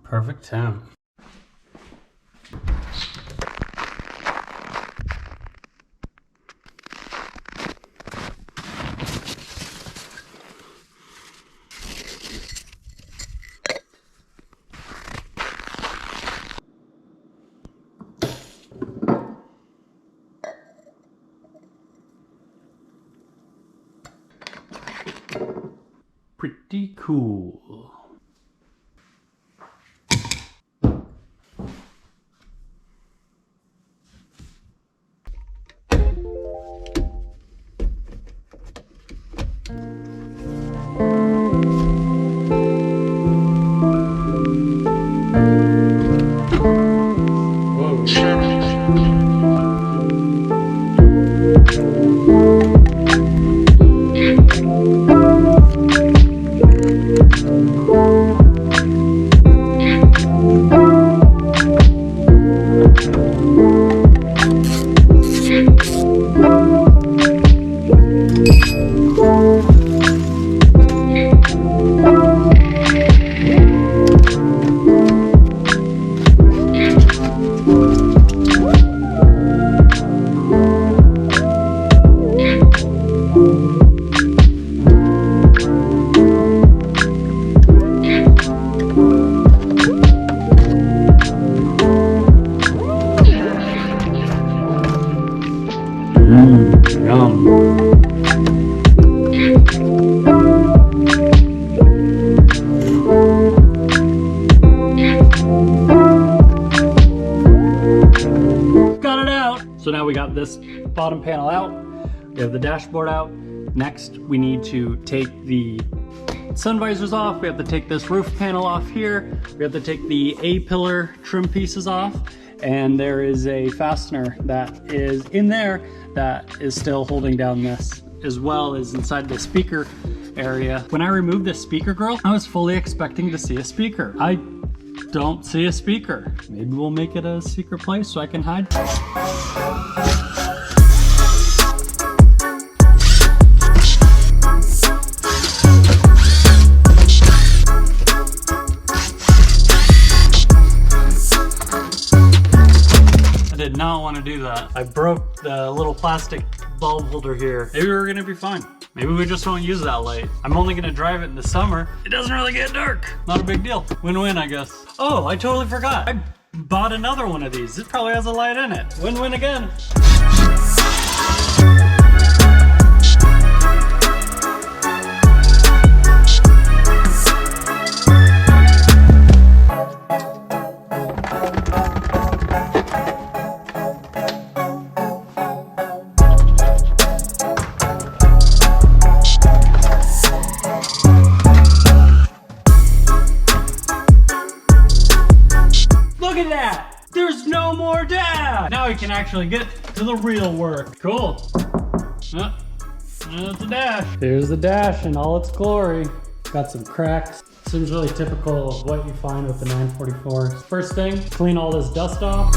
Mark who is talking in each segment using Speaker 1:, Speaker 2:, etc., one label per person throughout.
Speaker 1: Perfect temp. Pretty cool. Yum. Got it out. So now we got this bottom panel out. We have the dashboard out. Next, we need to take the sun visors off. We have to take this roof panel off here. We have to take the A-pillar trim pieces off. And there is a fastener that is in there that is still holding down this, as well as inside the speaker area. When I removed this speaker grill, I was fully expecting to see a speaker. I don't see a speaker. Maybe we'll make it a secret place so I can hide. Did not want to do that. I broke the little plastic bulb holder here. Maybe we're gonna be fine. Maybe we just won't use that light. I'm only gonna drive it in the summer. It doesn't really get dark. Not a big deal. Win-win, I guess. Oh, I totally forgot. I bought another one of these. It probably has a light in it. Win-win again. Look at that! There's no more dash! Now we can actually get to the real work. Cool. Oh, there's the dash. Here's the dash in all its glory. Got some cracks. Seems really typical of what you find with the 944. First thing, clean all this dust off.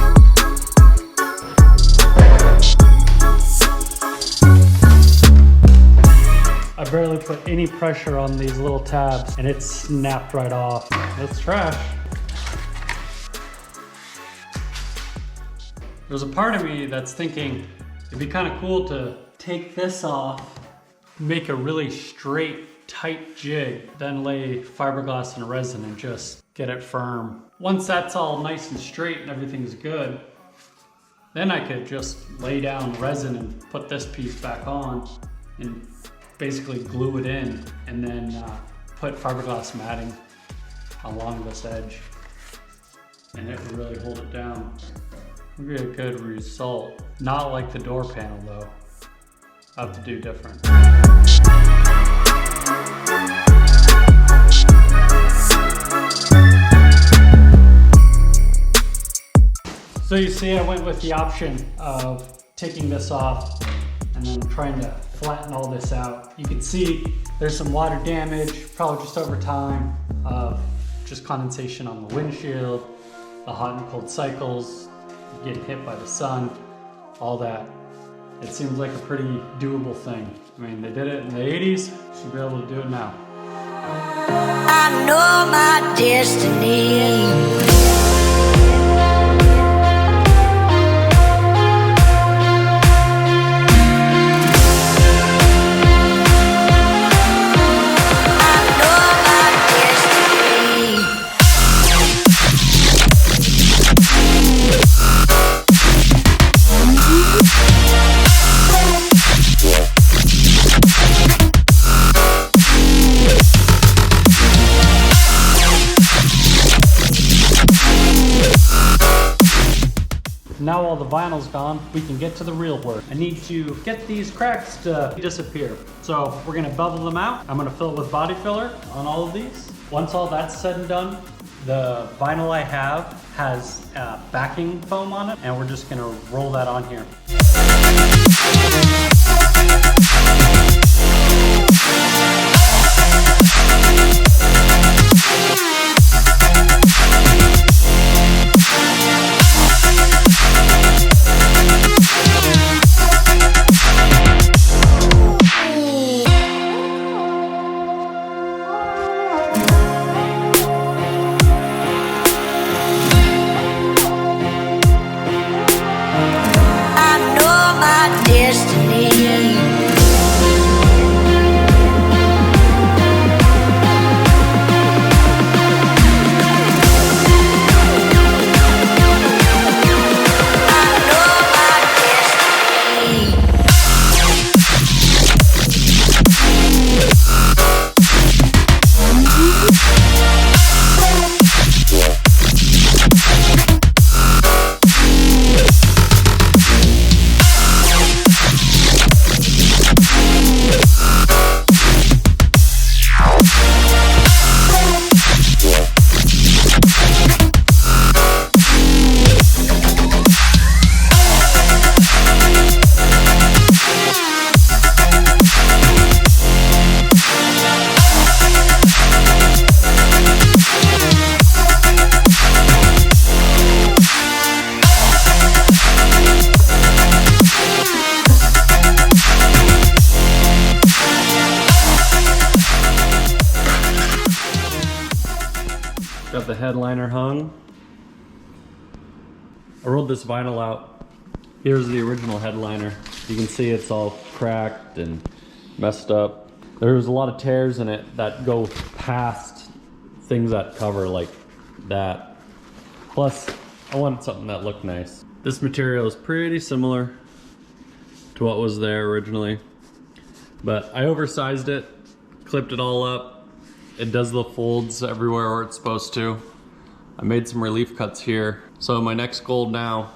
Speaker 1: I barely put any pressure on these little tabs and it snapped right off. That's trash. There's a part of me that's thinking it'd be kind of cool to take this off, make a really straight, tight jig, then lay fiberglass and resin and just get it firm. Once that's all nice and straight and everything's good, then I could just lay down resin and put this piece back on and basically glue it in, and then put fiberglass matting along this edge, and it would really hold it down. Would be a good result. Not like the door panel though. I'll have to do different. So you see I went with the option of taking this off and then trying to flatten all this out. You can see there's some water damage, probably just over time, just condensation on the windshield, the hot and cold cycles, getting hit by the sun, all that. It seems like a pretty doable thing. I mean, they did it in the 80s, should be able to do it now.
Speaker 2: I know my destiny.
Speaker 1: Now all the vinyl's gone, we can get to the real work. I need to get these cracks to disappear. So we're gonna bevel them out. I'm gonna fill it with body filler on all of these. Once all that's said and done, the vinyl I have has backing foam on it, and we're just gonna roll that on here. Got the headliner hung. I rolled this vinyl out. Here's the original headliner. You can see it's all cracked and messed up. There's a lot of tears in it that go past things that cover like that. Plus, I wanted something that looked nice. This material is pretty similar to what was there originally, but I oversized it, clipped it all up. It does the folds everywhere where it's supposed to. I made some relief cuts here. So my next goal now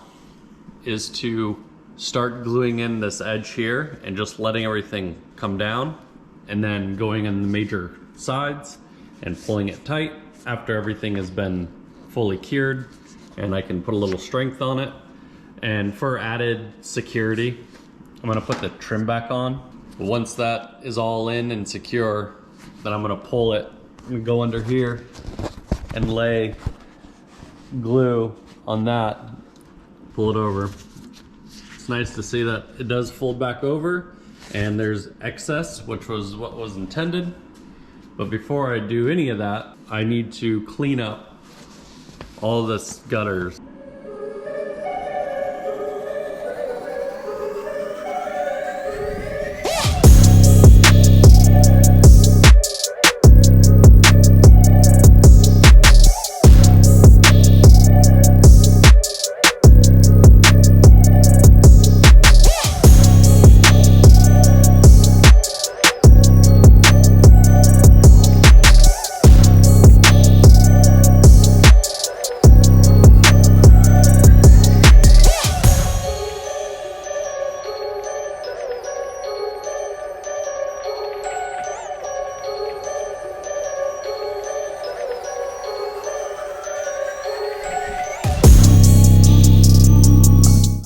Speaker 1: is to start gluing in this edge here and just letting everything come down, and then going in the major sides and pulling it tight after everything has been fully cured, and I can put a little strength on it. And for added security, I'm gonna put the trim back on. Once that is all in and secure, then I'm gonna pull it and go under here and lay glue on that, pull it over. It's nice to see that it does fold back over and there's excess, which was what was intended. But before I do any of that, I need to clean up all this gutters.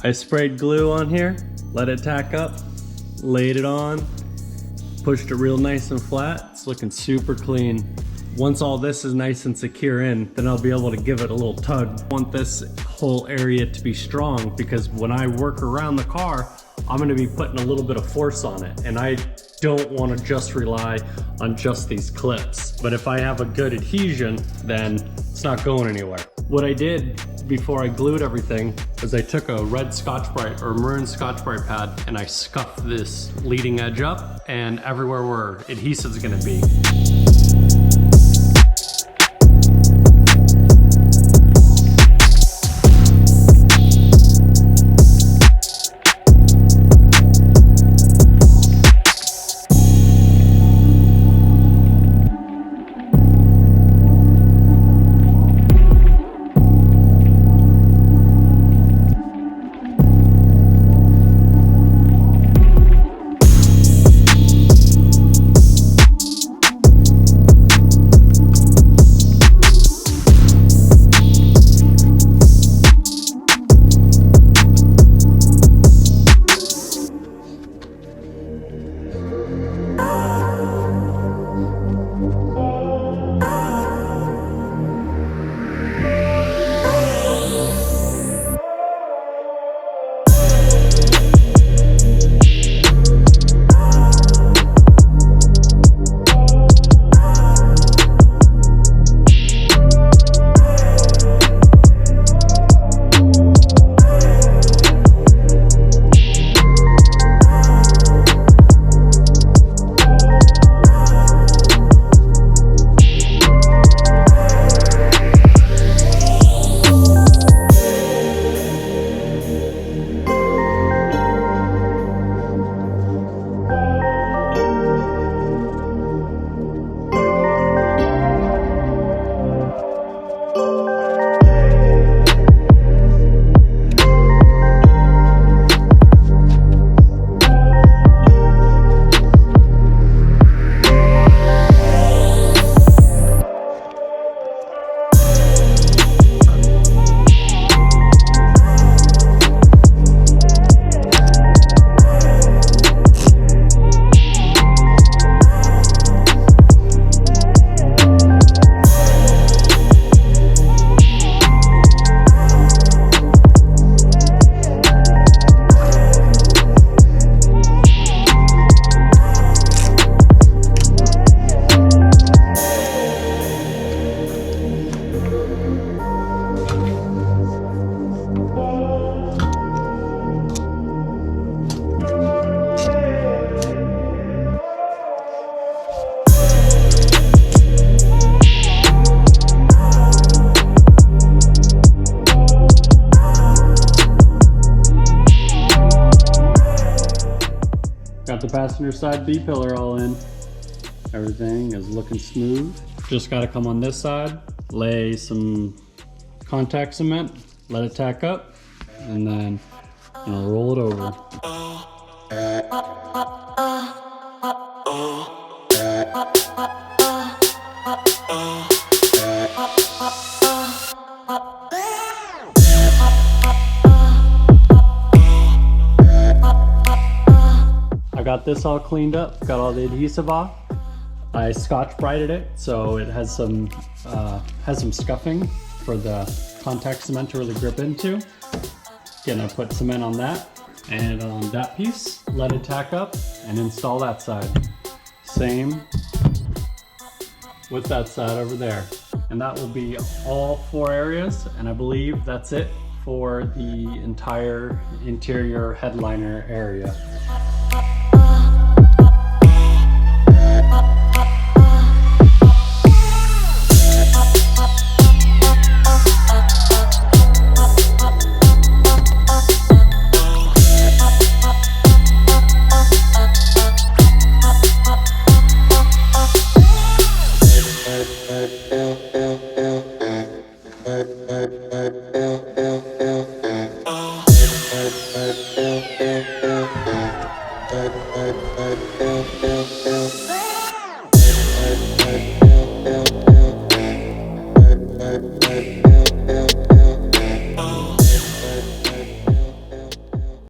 Speaker 1: I sprayed glue on here, let it tack up, laid it on, pushed it real nice and flat. It's looking super clean. Once all this is nice and secure in, then I'll be able to give it a little tug. I want this whole area to be strong because when I work around the car, I'm gonna be putting a little bit of force on it, and I don't wanna just rely on just these clips. But if I have a good adhesion, then it's not going anywhere. What I did before I glued everything is I took a red Scotch-Brite or maroon Scotch-Brite pad and I scuffed this leading edge up and everywhere where adhesive's gonna be. passenger side B-pillar all in. Everything is looking smooth. Just gotta come on this side, lay some contact cement, let it tack up, and then roll it over. I got this all cleaned up, got all the adhesive off. I Scotch-Brighted it so it has some scuffing for the contact cement to really grip into. Gonna put cement on that, and on that piece, let it tack up and install that side. Same with that side over there. And that will be all 4 areas, and I believe that's it for the entire interior headliner area.